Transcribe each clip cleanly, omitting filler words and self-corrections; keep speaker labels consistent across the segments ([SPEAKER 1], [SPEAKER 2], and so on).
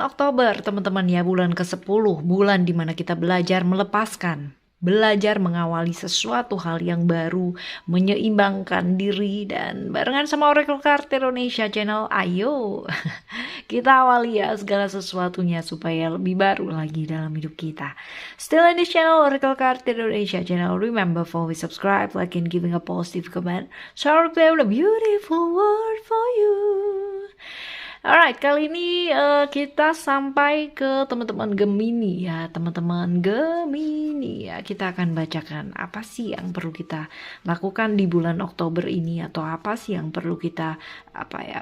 [SPEAKER 1] Oktober, teman-teman ya, bulan ke-10, bulan dimana kita belajar melepaskan, belajar mengawali sesuatu hal yang baru, menyeimbangkan diri, dan barengan sama Oracle Card Indonesia Channel, ayo kita awali ya segala sesuatunya supaya lebih baru lagi dalam hidup kita. Still in this channel, Oracle Card Indonesia Channel, remember for we subscribe, like and giving a positive comment, so I will play a beautiful word for you. Alright, kali ini kita sampai ke teman-teman Gemini ya, teman-teman Gemini ya. Kita akan bacakan apa sih yang perlu kita lakukan di bulan Oktober ini, atau apa sih yang perlu kita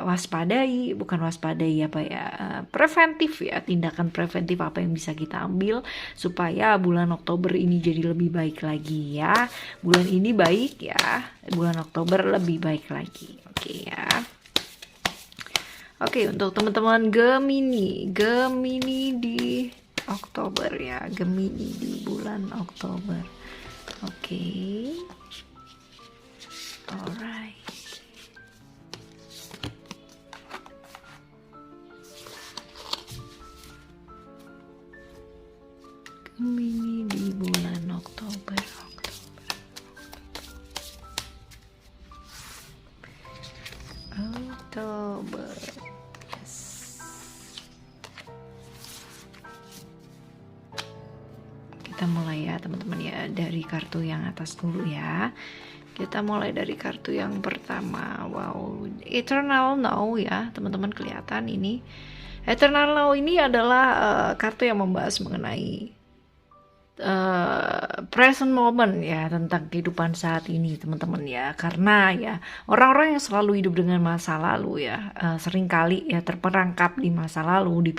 [SPEAKER 1] waspadai, bukan waspadai preventif ya, tindakan preventif apa yang bisa kita ambil supaya bulan Oktober ini jadi lebih baik lagi ya. Bulan ini baik ya, bulan Oktober lebih baik lagi. Oke ya. Oke, untuk teman-teman Gemini di Oktober ya, Gemini di bulan Oktober. Oke. Alright. Gemini di bulan Oktober. Kita mulai ya teman-teman ya, dari kartu yang atas dulu ya. Kita mulai dari kartu yang pertama. Wow, Eternal Now ya teman-teman, kelihatan ini. Eternal Now ini adalah kartu yang membahas mengenai present moment ya, tentang kehidupan saat ini teman-teman ya. Karena ya orang-orang yang selalu hidup dengan masa lalu ya, seringkali ya terperangkap di masa lalu, di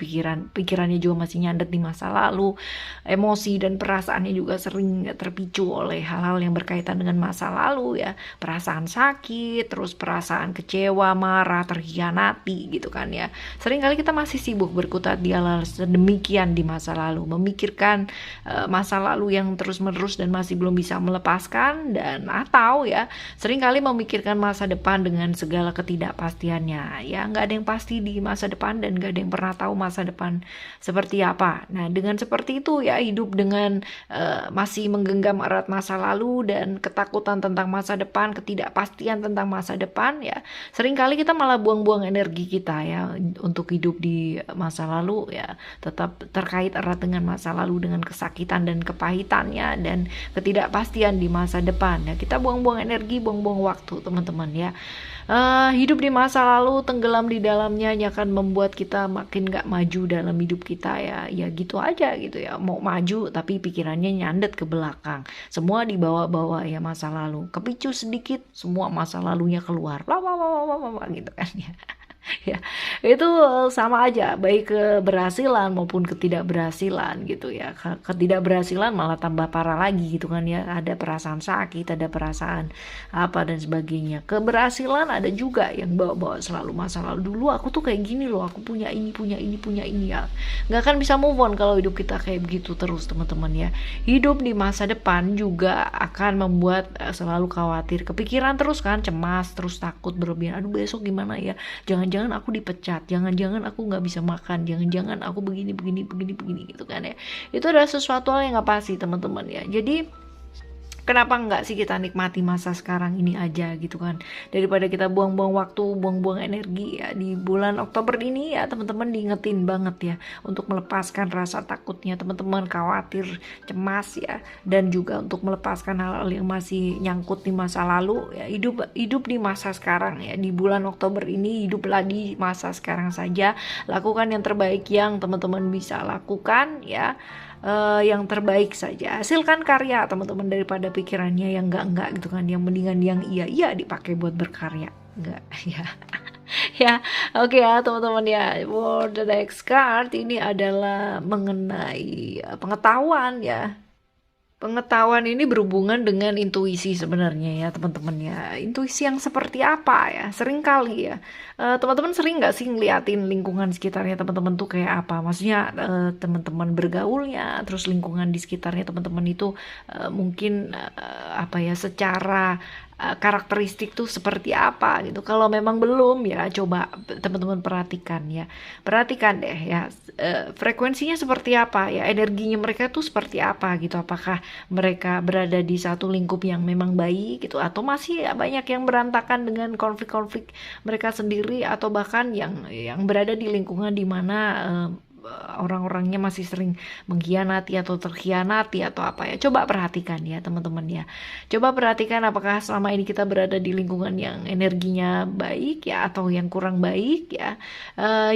[SPEAKER 1] pikirannya juga masih nyandet di masa lalu, emosi dan perasaannya juga sering terpicu oleh hal-hal yang berkaitan dengan masa lalu ya, perasaan sakit, terus perasaan kecewa, marah, terhianati gitu kan ya. Seringkali kita masih sibuk berkutat di hal-hal sedemikian di masa lalu, memikirkan masa lalu yang terus-menerus dan masih belum bisa melepaskan, dan atau ya seringkali memikirkan masa depan dengan segala ketidakpastiannya ya. Nggak ada yang pasti di masa depan dan nggak ada yang pernah tahu masa depan seperti apa. Nah dengan seperti itu ya, hidup dengan masih menggenggam erat masa lalu dan ketakutan tentang masa depan, ketidakpastian tentang masa depan ya, seringkali kita malah buang-buang energi kita ya untuk hidup di masa lalu ya, tetap terkait erat dengan masa lalu, dengan kesakitan dan kepahitannya dan ketidakpastian di masa depan ya. Kita buang-buang energi, buang-buang waktu teman-teman ya. Hidup di masa lalu, tenggelam di dalamnya, akan membuat kita makin gak maju dalam hidup kita ya. Ya gitu aja gitu ya, mau maju tapi pikirannya nyandet ke belakang, semua dibawa-bawa ya masa lalu, kepicu sedikit semua masa lalunya keluar gitu kan ya. Ya, itu sama aja, baik keberhasilan maupun ketidakberhasilan gitu ya. Ketidakberhasilan malah tambah parah lagi gitu kan ya, ada perasaan sakit, ada perasaan apa dan sebagainya. Keberhasilan ada juga yang bawa-bawa selalu masa lalu, dulu aku tuh kayak gini loh, aku punya ini ya. Nggak akan bisa move on kalau hidup kita kayak begitu terus teman-teman ya. Hidup di masa depan juga akan membuat selalu khawatir, kepikiran terus kan, cemas, terus takut berlebihan. Aduh besok gimana ya, jangan-jangan aku dipecat, jangan-jangan aku nggak bisa makan, jangan-jangan aku begini gitu kan ya. Itu adalah sesuatu hal yang nggak pasti teman-teman ya. Jadi kenapa nggak sih kita nikmati masa sekarang ini aja gitu kan, daripada kita buang-buang waktu, buang-buang energi ya. Di bulan Oktober ini ya teman-teman diingetin banget ya untuk melepaskan rasa takutnya teman-teman, khawatir, cemas ya, dan juga untuk melepaskan hal-hal yang masih nyangkut di masa lalu ya. Hidup di masa sekarang ya, di bulan Oktober ini hiduplah di masa sekarang saja, lakukan yang terbaik yang teman-teman bisa lakukan ya. Yang terbaik saja, hasilkan karya teman-teman, daripada pikirannya yang enggak gitu kan, yang mendingan yang iya dipakai buat berkarya enggak ya. Ya oke ya teman-teman ya. For the next card ini adalah mengenai pengetahuan ya. Pengetahuan ini berhubungan dengan intuisi sebenarnya ya teman-teman ya. Intuisi yang seperti apa ya? Sering kali ya, teman-teman sering nggak sih ngeliatin lingkungan sekitarnya teman-teman tuh kayak apa? Maksudnya teman-teman bergaulnya, terus lingkungan di sekitarnya teman-teman itu mungkin secara karakteristik tuh seperti apa gitu. Kalau memang belum ya coba teman-teman perhatikan ya. Perhatikan deh ya frekuensinya seperti apa ya, energinya mereka tuh seperti apa gitu. Apakah mereka berada di satu lingkup yang memang baik gitu atau masih ya banyak yang berantakan dengan konflik-konflik mereka sendiri atau bahkan yang berada di lingkungan di mana orang-orangnya masih sering mengkhianati atau terkhianati atau apa ya. Coba perhatikan ya teman-teman ya. Coba perhatikan apakah selama ini kita berada di lingkungan yang energinya baik ya atau yang kurang baik ya.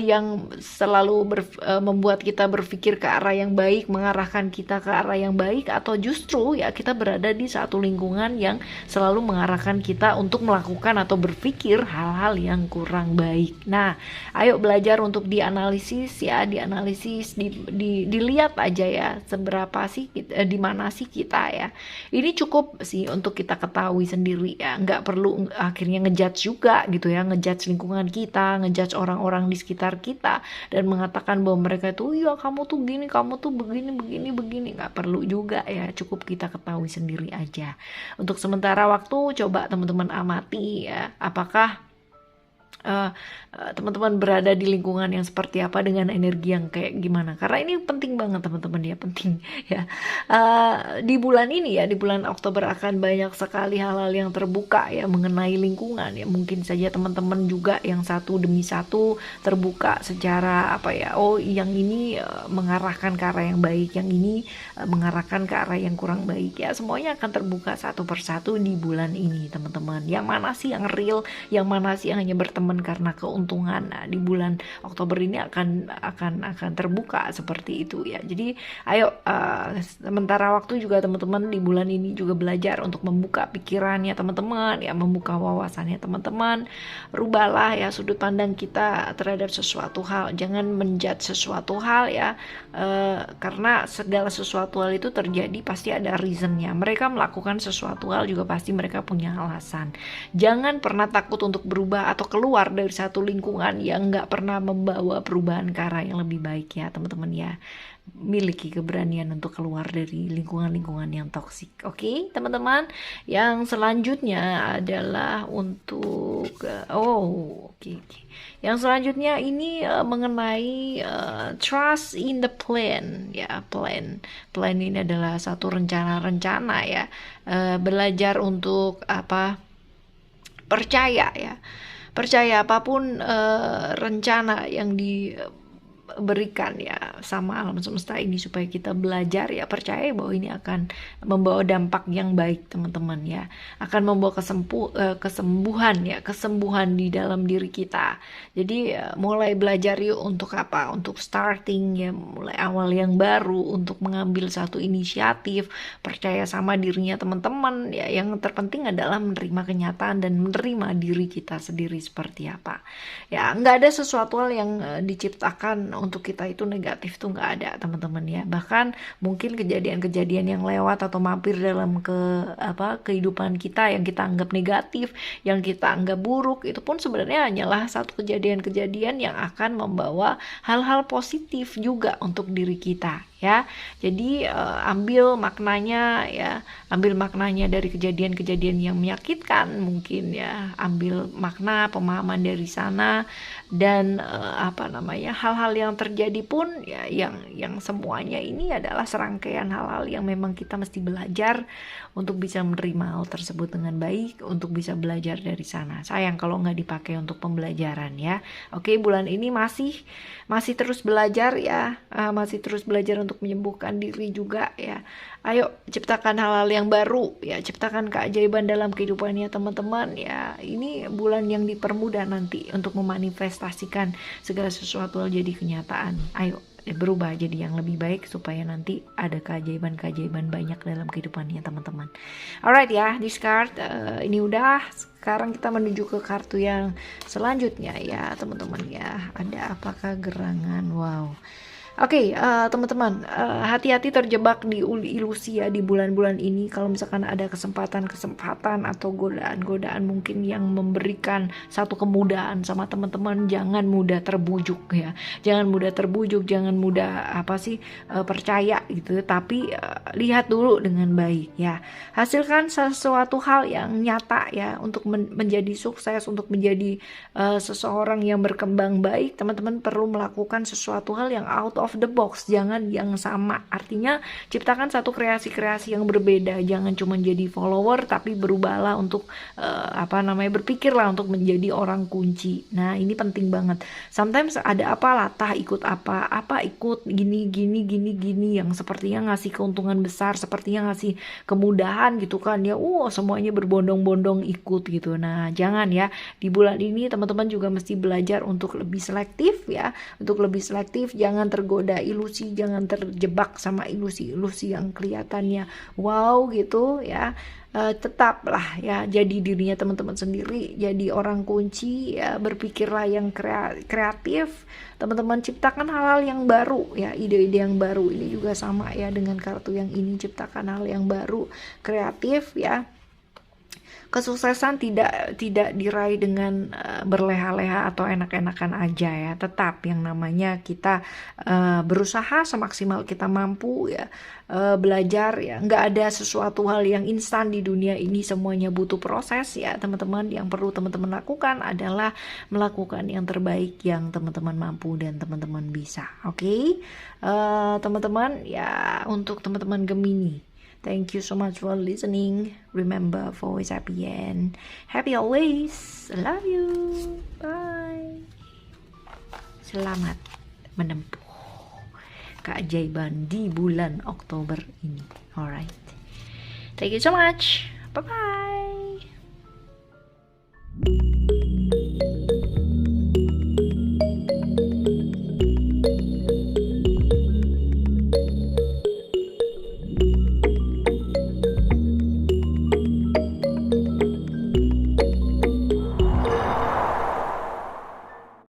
[SPEAKER 1] Yang selalu membuat kita berpikir ke arah yang baik, mengarahkan kita ke arah yang baik, atau justru ya kita berada di satu lingkungan yang selalu mengarahkan kita untuk melakukan atau berpikir hal-hal yang kurang baik. Nah, ayo belajar untuk dianalisis ya, dilihat aja ya seberapa sih di mana sih kita ya. Ini cukup sih untuk kita ketahui sendiri ya, nggak perlu akhirnya ngejudge juga gitu ya, ngejudge lingkungan kita, ngejudge orang-orang di sekitar kita dan mengatakan bahwa mereka itu ya kamu tuh gini, kamu tuh begini, nggak perlu juga ya, cukup kita ketahui sendiri aja. Untuk sementara waktu coba teman-teman amati ya, apakah teman-teman berada di lingkungan yang seperti apa dengan energi yang kayak gimana, karena ini penting banget teman-teman ya, penting ya. Di bulan ini ya, di bulan Oktober akan banyak sekali hal-hal yang terbuka ya mengenai lingkungan ya. Mungkin saja teman-teman juga yang satu demi satu terbuka secara apa ya, oh yang ini mengarahkan ke arah yang baik, yang ini mengarahkan ke arah yang kurang baik ya. Semuanya akan terbuka satu persatu di bulan ini teman-teman. Yang mana sih yang real, yang mana sih yang hanya berteman karena keuntungan. Nah, di bulan Oktober ini akan terbuka seperti itu ya. Jadi ayo sementara waktu juga teman-teman di bulan ini juga belajar untuk membuka pikirannya teman-teman ya, membuka wawasannya teman-teman. Rubahlah ya sudut pandang kita terhadap sesuatu hal. Jangan menjudge sesuatu hal ya, karena segala sesuatu hal itu terjadi pasti ada reasonnya. Mereka melakukan sesuatu hal juga pasti mereka punya alasan. Jangan pernah takut untuk berubah atau keluar dari satu lingkungan yang nggak pernah membawa perubahan ke arah yang lebih baik ya teman-teman ya. Miliki keberanian untuk keluar dari lingkungan-lingkungan yang toksik. Oke, teman-teman. Yang selanjutnya adalah untuk oke. Yang selanjutnya ini mengenai trust in the plan ya. Plan ini adalah satu rencana-rencana ya. Belajar untuk percaya ya. Percaya apapun rencana yang diberikan ya sama alam semesta ini, supaya kita belajar ya, percaya bahwa ini akan membawa dampak yang baik teman-teman ya, akan membawa kesembuhan di dalam diri kita. Jadi mulai belajar yuk untuk untuk starting ya, mulai awal yang baru, untuk mengambil satu inisiatif, percaya sama dirinya teman-teman ya. Yang terpenting adalah menerima kenyataan dan menerima diri kita sendiri seperti apa ya. Nggak ada sesuatu hal yang diciptakan untuk kita itu negatif tuh, nggak ada teman-teman ya. Bahkan mungkin kejadian-kejadian yang lewat atau mampir dalam kehidupan kita yang kita anggap negatif, yang kita anggap buruk, itu pun sebenarnya hanyalah satu kejadian-kejadian yang akan membawa hal-hal positif juga untuk diri kita ya. Jadi ambil maknanya ya, ambil maknanya dari kejadian-kejadian yang menyakitkan mungkin ya, ambil makna pemahaman dari sana. Dan hal-hal yang terjadi pun ya, yang semuanya ini adalah serangkaian hal-hal yang memang kita mesti belajar untuk bisa menerima hal tersebut dengan baik, untuk bisa belajar dari sana. Sayang kalau nggak dipakai untuk pembelajaran ya. Oke, bulan ini masih terus belajar ya, masih terus belajar untuk menyembuhkan diri juga ya. Ayo ciptakan hal-hal yang baru ya, ciptakan keajaiban dalam kehidupannya teman-teman ya. Ini bulan yang dipermudah nanti untuk memanifestasikan segala sesuatu jadi kenyataan. Ayo berubah jadi yang lebih baik supaya nanti ada keajaiban-keajaiban banyak dalam kehidupannya teman-teman. Alright ya, discard ini udah. Sekarang kita menuju ke kartu yang selanjutnya ya teman-teman ya. Ada apakah gerangan? Wow. Oke, teman-teman, hati-hati terjebak di ilusi ya di bulan-bulan ini. Kalau misalkan ada kesempatan-kesempatan atau godaan-godaan mungkin yang memberikan satu kemudahan sama teman-teman, jangan mudah terbujuk ya. Jangan mudah terbujuk, jangan mudah percaya gitu. Tapi lihat dulu dengan baik ya. Hasilkan sesuatu hal yang nyata ya untuk menjadi sukses, untuk menjadi seseorang yang berkembang baik. Teman-teman perlu melakukan sesuatu hal yang out of the box, jangan yang sama. Artinya ciptakan satu kreasi-kreasi yang berbeda, jangan cuma jadi follower tapi berubahlah untuk berpikirlah untuk menjadi orang kunci. Nah, ini penting banget. Sometimes ada apa latah ikut apa ikut gini yang sepertinya ngasih keuntungan besar, sepertinya ngasih kemudahan gitu kan ya. Semuanya berbondong-bondong ikut gitu. Nah, jangan ya. Di bulan ini teman-teman juga mesti belajar untuk lebih selektif ya. Untuk lebih selektif, jangan tergoda ilusi, jangan terjebak sama ilusi-ilusi yang kelihatannya wow gitu ya. Tetaplah ya jadi dirinya teman-teman sendiri, jadi orang kunci ya, berpikirlah yang kreatif. Teman-teman ciptakan hal-hal yang baru ya, ide-ide yang baru. Ini juga sama ya dengan kartu yang ini, ciptakan hal yang baru, kreatif ya. Kesuksesan tidak diraih dengan berleha-leha atau enak-enakan aja ya. Tetap yang namanya kita berusaha semaksimal kita mampu ya, belajar ya. Nggak ada sesuatu hal yang instan di dunia ini, semuanya butuh proses ya teman-teman. Yang perlu teman-teman lakukan adalah melakukan yang terbaik yang teman-teman mampu dan teman-teman bisa. Oke? Teman-teman ya, untuk teman-teman Gemini, thank you so much for listening. Remember, always happy and happy always. I love you. Bye. Selamat menempuh keajaiban di bulan Oktober ini. Alright. Thank you so much. Bye-bye.